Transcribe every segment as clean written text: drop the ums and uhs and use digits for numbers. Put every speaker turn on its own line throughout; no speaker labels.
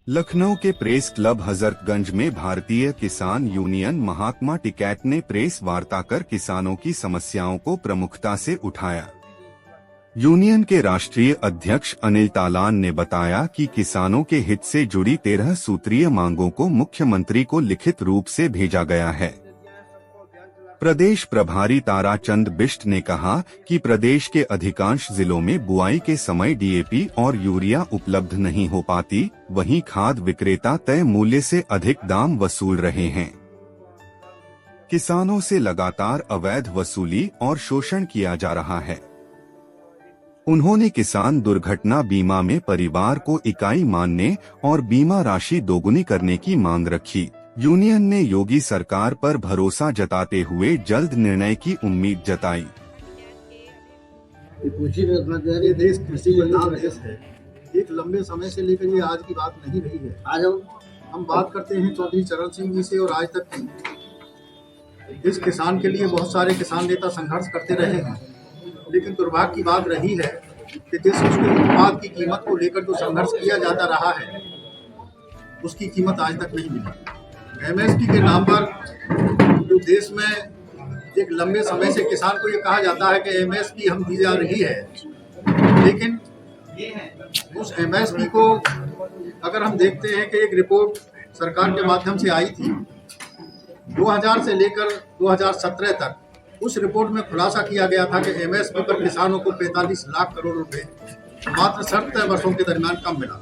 लखनऊ के press club Hazratganj में भारतीय किसान यूनियन महात्मा टिकैत ने प्रेस वार्ता कर किसानों की समस्याओं को प्रमुखता से उठाया। यूनियन के राष्ट्रीय अध्यक्ष अनिल तालान ने बताया कि किसानों के हित से जुड़ी 13 सूत्रीय मांगों को मुख्यमंत्री को लिखित रूप से भेजा गया है। प्रदेश प्रभारी ताराचंद बिष्ट ने कहा कि प्रदेश के अधिकांश जिलों में बुआई के समय डीएपी और यूरिया उपलब्ध नहीं हो पाती, वहीं खाद विक्रेता तय मूल्य से अधिक दाम वसूल रहे हैं। किसानों से लगातार अवैध वसूली और शोषण किया जा रहा है। उन्होंने किसान दुर्घटना बीमा में परिवार को इकाई मानने और बीमा राशि दोगुनी करने की मांग रखी। यूनियन ने योगी सरकार पर भरोसा जताते हुए जल्द निर्णय की उम्मीद जताई।
ये देश कृषि प्रधान देश है। एक लंबे समय से लेकर ये आज की बात नहीं रही है। आज हम बात करते हैं चौधरी चरण सिंह जी से, और आज तक की इस किसान के लिए बहुत सारे किसान नेता संघर्ष करते रहे हैं, लेकिन दुर्भाग्य की बात रही है कि जिस उसके उत्पाद की कीमत को लेकर जो संघर्ष किया जाता रहा है, उसकी कीमत आज तक नहीं मिली। एमएसपी के नाम पर जो देश में एक लंबे समय से किसान को ये कहा जाता है कि एमएसपी हम दी जा रही है, लेकिन उस एमएसपी को अगर हम देखते हैं कि एक रिपोर्ट सरकार के माध्यम से आई थी 2000 से लेकर 2017 तक, उस रिपोर्ट में खुलासा किया गया था कि एमएसपी पर किसानों को 45 लाख करोड़ रुपए मात्र 70 वर्षों के दरमियान कम मिला।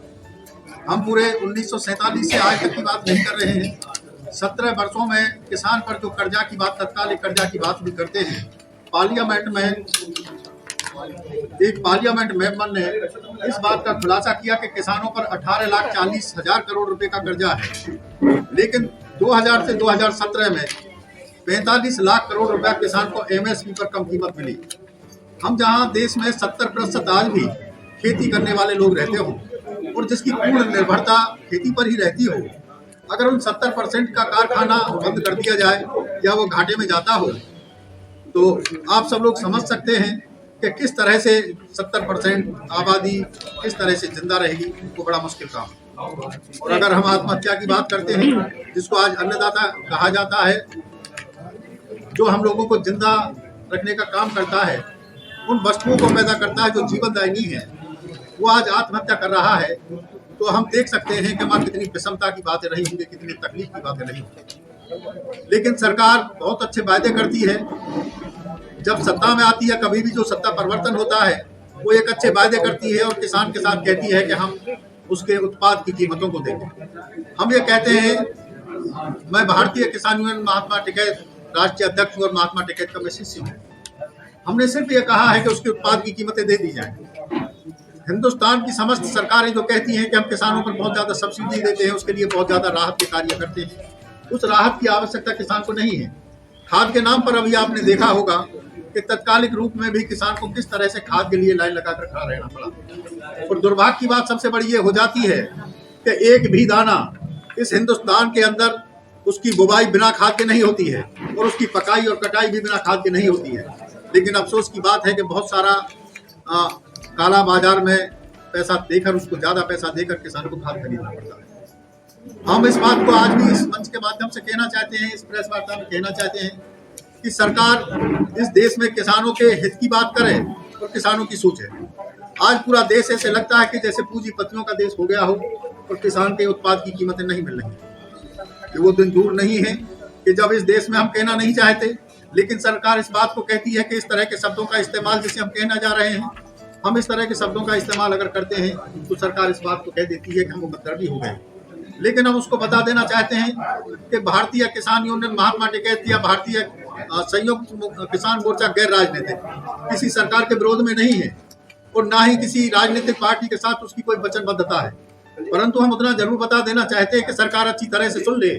हम पूरे 1947 से आज तक की बात नहीं कर रहे हैं। 17 वर्षों में किसान पर जो कर्जा की बात, तत्कालिक कर्जा की बात भी करते हैं। पार्लियामेंट में एक पार्लियामेंट मेंबर ने इस बात का खुलासा किया कि किसानों पर 18,40,000 करोड़ रुपए का कर्जा है, लेकिन 2000 से 2017 में 45 लाख करोड़ रुपया किसान को एमएसपी पर कम कीमत मिली। हम जहां देश में 70% आज भी खेती करने वाले लोग रहते हो और जिसकी पूर्ण निर्भरता खेती पर ही रहती हो, अगर उन 70% का कारखाना बंद कर दिया जाए या वो घाटे में जाता हो, तो आप सब लोग समझ सकते हैं कि किस तरह से 70% आबादी किस तरह से जिंदा रहेगी। वो बड़ा मुश्किल काम है। और अगर हम आत्महत्या की बात करते हैं, जिसको आज अन्नदाता कहा जाता है, जो हम लोगों को जिंदा रखने का काम करता है, उन वस्तुओं को पैदा करता है जो जीवनदायिनी है, वो आज आत्महत्या कर रहा है, तो हम देख सकते हैं कि वहाँ कितनी विषमता की बातें रही होंगी, कितनी तकलीफ की बातें रही होंगी। लेकिन सरकार बहुत अच्छे वायदे करती है। जब सत्ता में आती है, कभी भी जो सत्ता परिवर्तन होता है, वो एक अच्छे वायदे करती है और किसान के साथ कहती है कि हम उसके उत्पाद की कीमतों को देंगे। हम ये कहते हैं, मैं भारतीय किसान यूनियन महात्मा टिकैत राष्ट्रीय अध्यक्ष और महात्मा टिकैत का मैं शिष्य हूँ। हमने सिर्फ ये कहा है कि उसके उत्पाद की कीमतें दे दी जाएं। हिंदुस्तान की समस्त सरकारें जो कहती हैं कि हम किसानों पर बहुत ज़्यादा सब्सिडी देते हैं, उसके लिए बहुत ज़्यादा राहत के कार्य करते हैं, उस राहत की आवश्यकता किसान को नहीं है। खाद के नाम पर अभी आपने देखा होगा कि तत्कालिक रूप में भी किसान को किस तरह से खाद के लिए लाइन लगाकर खड़ा रहना पड़ा। और दुर्भाग्य की बात सबसे बड़ी ये हो जाती है कि एक भी दाना इस हिंदुस्तान के अंदर उसकी बुवाई बिना खाद के नहीं होती है और उसकी पकाई और कटाई भी बिना खाद के नहीं होती है। लेकिन अफसोस की बात है कि बहुत सारा काला बाजार में पैसा देकर, उसको ज़्यादा पैसा देकर किसान को खाद खरीदना पड़ता है। हम इस बात को आज भी इस मंच के माध्यम से कहना चाहते हैं, इस प्रेस वार्ता में कहना चाहते हैं कि सरकार इस देश में किसानों के हित की बात करे और किसानों की सोचे। आज पूरा देश ऐसे लगता है कि जैसे पूंजीपतियों का देश हो गया हो और किसान के उत्पाद की कीमतें नहीं मिल रही। वो दिन दूर नहीं है कि जब इस देश में हम कहना नहीं चाहते, लेकिन सरकार इस बात को कहती है कि इस तरह के शब्दों का इस्तेमाल जिसे हम कहना जा रहे हैं, हम इस तरह के शब्दों का इस्तेमाल अगर करते हैं तो सरकार इस बात को कह देती है कि हम मुकद्दर हो गए। लेकिन हम उसको बता देना चाहते हैं कि भारतीय किसान यूनियन महात्मा टिकैत या भारतीय संयुक्त किसान मोर्चा गैर राजनीतिक किसी सरकार के विरोध में नहीं है और ना ही किसी राजनीतिक पार्टी के साथ उसकी कोई वचनबद्धता है। परंतु हम उतना जरूर बता देना चाहते हैं कि सरकार अच्छी तरह से सुन ले,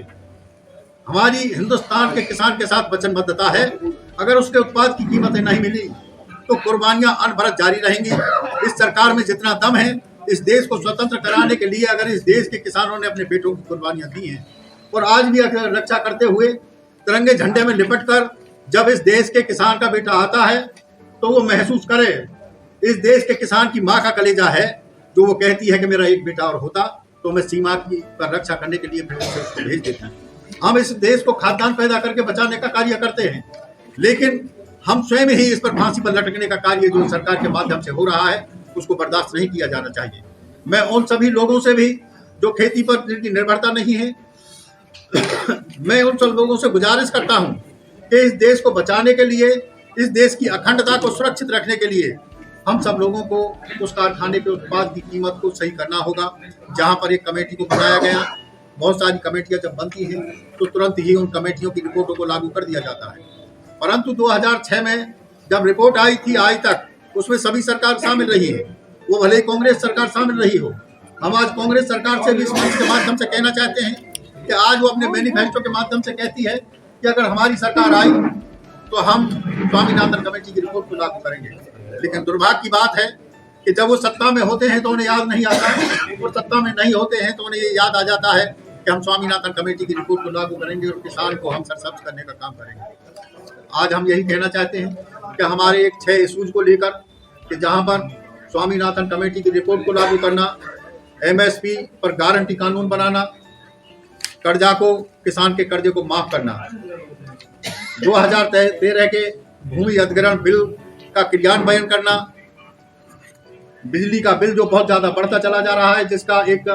हमारी हिंदुस्तान के किसान के साथ वचनबद्धता है। अगर उसके उत्पाद की कीमतें नहीं मिली तो कुर्बानियां अनवरत जारी रहेंगी। इस सरकार में जितना दम है, इस देश को स्वतंत्र कराने के लिए अगर इस देश के किसानों ने अपने बेटों की कुर्बानियां दी हैं और आज भी अगर रक्षा करते हुए तिरंगे झंडे में लिपट कर जब इस देश के किसान का बेटा आता है तो वो महसूस करे इस देश के किसान की माँ का कलेजा है जो वो कहती है कि मेरा एक बेटा और होता तो हमें सीमा की पर रक्षा करने के लिए ब्रिटेन से उसको भेज देते हैं। हम इस देश को खाद्यान्न पैदा करके बचाने का कार्य करते हैं, लेकिन हम स्वयं ही इस पर फांसी पर लटकने का कार्य जो सरकार के माध्यम से हो रहा है उसको बर्दाश्त नहीं किया जाना चाहिए। मैं उन सभी लोगों से भी जो खेती पर जिनकी निर्भरता नहीं है मैं उन सब लोगों से गुजारिश करता हूं कि इस देश को बचाने के लिए, इस देश की अखंडता को सुरक्षित रखने के लिए हम सब लोगों को उस कारखाने के उत्पाद की कीमत को सही करना होगा। जहां पर एक कमेटी को बनाया गया, बहुत सारी कमेटियां जब बनती हैं तो तुरंत ही उन कमेटियों की रिपोर्टों को लागू कर दिया जाता है, परंतु 2006 में जब रिपोर्ट आई थी आज तक उसमें सभी सरकार शामिल रही है, वो भले ही कांग्रेस सरकार शामिल रही हो। हम आज कांग्रेस सरकार से भी इस मंच के माध्यम से कहना चाहते हैं कि आज वो अपने मैनिफेस्टो के माध्यम से कहती है कि अगर हमारी सरकार आई तो हम स्वामीनाथन कमेटी की रिपोर्ट को लागू करेंगे, लेकिन दुर्भाग्य की बात है कि जब वो सत्ता में होते हैं तो उन्हें याद नहीं आता, वो सत्ता में नहीं होते हैं तो उन्हें ये याद आ जाता है कि हम स्वामीनाथन कमेटी की रिपोर्ट को लागू करेंगे और किसान को हम सरसब्ज करने का काम करेंगे। आज हम यही कहना चाहते हैं कि हमारे एक 6 इशूज को लेकर कि जहां पर स्वामीनाथन कमेटी की रिपोर्ट को लागू करना, MSP पर गारंटी कानून बनाना, कर्जा को, किसान के कर्जे को माफ करना, 2013 के भूमि अधिग्रहण बिल का क्रियान्वयन करना, बिजली का बिल जो बहुत ज्यादा बढ़ता चला जा रहा है, जिसका एक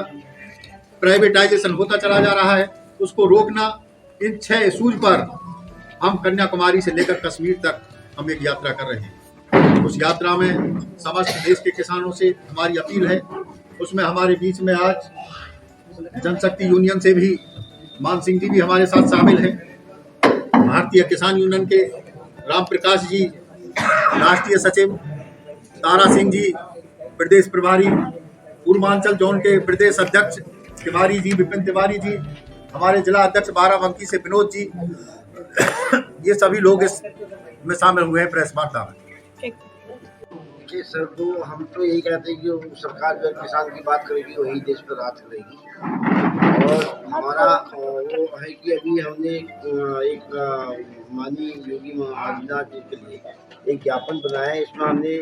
प्राइवेटाइजेशन होता चला जा रहा है, उसको रोकना। इन 6 इशूज पर हम कन्याकुमारी से लेकर कश्मीर तक हम एक यात्रा कर रहे हैं। उस यात्रा में समस्त देश के किसानों से हमारी अपील है। उसमें हमारे बीच में आज जनशक्ति यूनियन से भी मान सिंह जी भी हमारे साथ शामिल हैं, भारतीय किसान यूनियन के राम प्रकाश जी, राष्ट्रीय सचिव तारा सिंह जी, प्रदेश प्रभारी पूर्वांचल जोन के प्रदेश अध्यक्ष तिवारी जी, विपिन तिवारी जी, हमारे जिला अध्यक्ष बाराबंकी से विनोद जी, ये सभी लोग इसमें शामिल हुए हैं प्रेस वार्ता में।
सर, तो हम तो यही कहते हैं कि सरकार जो किसान की बात करेगी वही देश पर राज करेगी, और हमारा वो है कि अभी हमने एक माननीय योगी आदित्यनाथ जी के लिए एक ज्ञापन बनाया है। इसमें हमने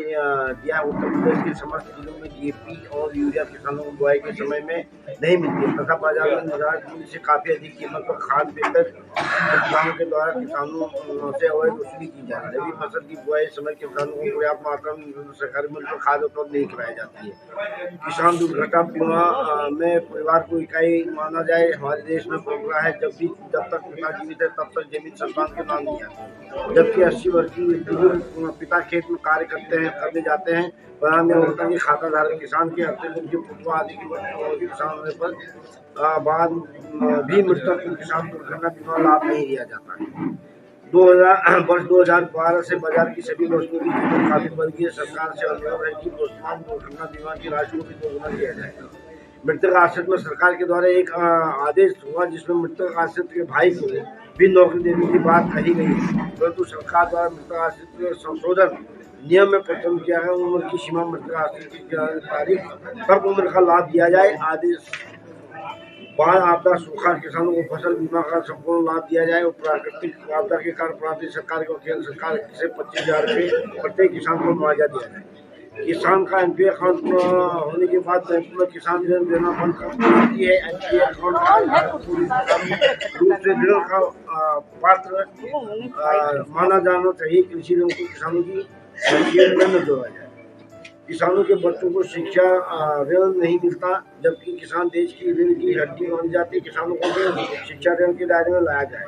दिया उत्तर प्रदेश के समस्त जिलों में DAP और यूरिया किसानों को बुआई के समय में नहीं मिलती तथा बाजार में निर्धारित मूल्य से काफ़ी अधिक कीमत पर खाद बेचकर किसानों के द्वारा किसानों से अवैध वसूली की जा रही है। रबी फसल की बुआई समय किसानों को पर्याप्त मात्रा में सरकारी मूल्य पर खाद उपलब्ध नहीं कराई जाती है। किसान दुर्घटना बीमा में परिवार को इकाई माना जाए हमारे देश में परंपरा है, जब तक पिता जीवित है तब तक जमीन संतान के नाम नहीं आती, जबकि 80 वर्ष की बुजुर्ग पिता खेत में कार्य करने जाते हैं, परिणाम में होता है कि खाता धारक किसान के अत्यंत पुत्र आदि की किसान होने पर बाद भी मृतक को किसान दुर्घटना बीमा लाभ नहीं दिया जाता है। वर्ष 2012 से बाजार की सभी वस्तुओं की कीमत काफी बढ़ गई है। सरकार से अनुरोध है कि वर्तमान दुर्घटना बीमा की राशि को भी दोगुना किया जाए। मृतक आश्रित में सरकार के द्वारा एक आदेश हुआ जिसमें मृतक आश्रित के भाई को भी नौकरी देने की बात कही गई है, परंतु सरकार द्वारा मृतक आश्रित संशोधन नियम में प्रस्तुत किया है। उम्र की सीमा मृतक आश्रित की तारीख तक उम्र का लाभ दिया जाए। आदेश बाढ़, आपदा, सूखा, किसानों को फसल बीमा का संपूर्ण लाभ दिया जाए और प्राकृतिक आपदा के कारण प्रांतीय सरकार को केंद्र सरकार से 25,000 रुपये प्रत्येक किसान को मुआवजा दिया जाए। किसान का NPA अकाउंट होने के बाद बैंक में किसान ऋण देना बंद कर देती है। NPA अकाउंट रूप से ऋण का पात्र माना जाना चाहिए। कृषि ऋण को किसानों की NPA में जोड़ा जाए। किसानों के बच्चों को शिक्षा ऋण नहीं मिलता, जबकि किसान देश की ऋण की हड्डी मानी जाती है। किसानों को भी शिक्षा ऋण के दायरे में लाया जाए।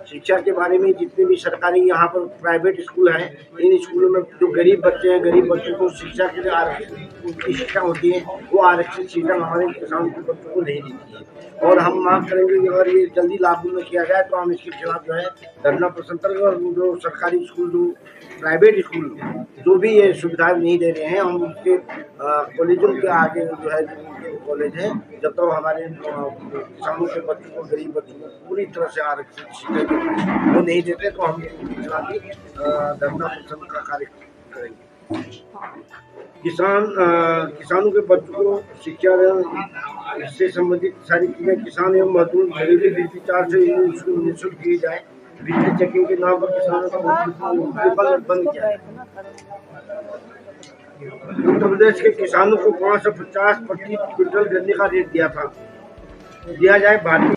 शिक्षा के बारे में जितने भी सरकारी यहाँ पर प्राइवेट स्कूल हैं, इन स्कूलों में जो गरीब बच्चे हैं, गरीब बच्चों को शिक्षा के लिए आरक्षित उनकी शिक्षा होती है, वो आरक्षित शिक्षा हमारे किसानों के बच्चों को नहीं देती है। और हम मांग करेंगे कि अगर ये जल्दी लागू न किया जाए तो हम इसके खिलाफ जो है धरना प्रदर्शन करेंगे। और जो सरकारी स्कूल, जो प्राइवेट स्कूल जो भी ये सुविधाएं नहीं दे रहे हैं, हम उसके कॉलेजों के आगे जो है कॉलेज है, जब तक हमारे किसानों के बच्चों को, गरीब बच्चों को पूरी तरह से आरक्षित शिक्षा वो नहीं देते तो हम धरना प्रदर्शन का कार्य करेंगे। किसानों के बच्चों को शिक्षा इससे संबंधित सारी चीजें किसान एवं मजदूर घरेलू बिजली चार्ज से निःशुल्क की जाए। बिजली चेकिंग के नाम पर किसानों का बंद किया है। उत्तर प्रदेश के किसानों को 550 प्रति क्विंटल गन्ने का रेट दिया था, दिया जाए। भारतीय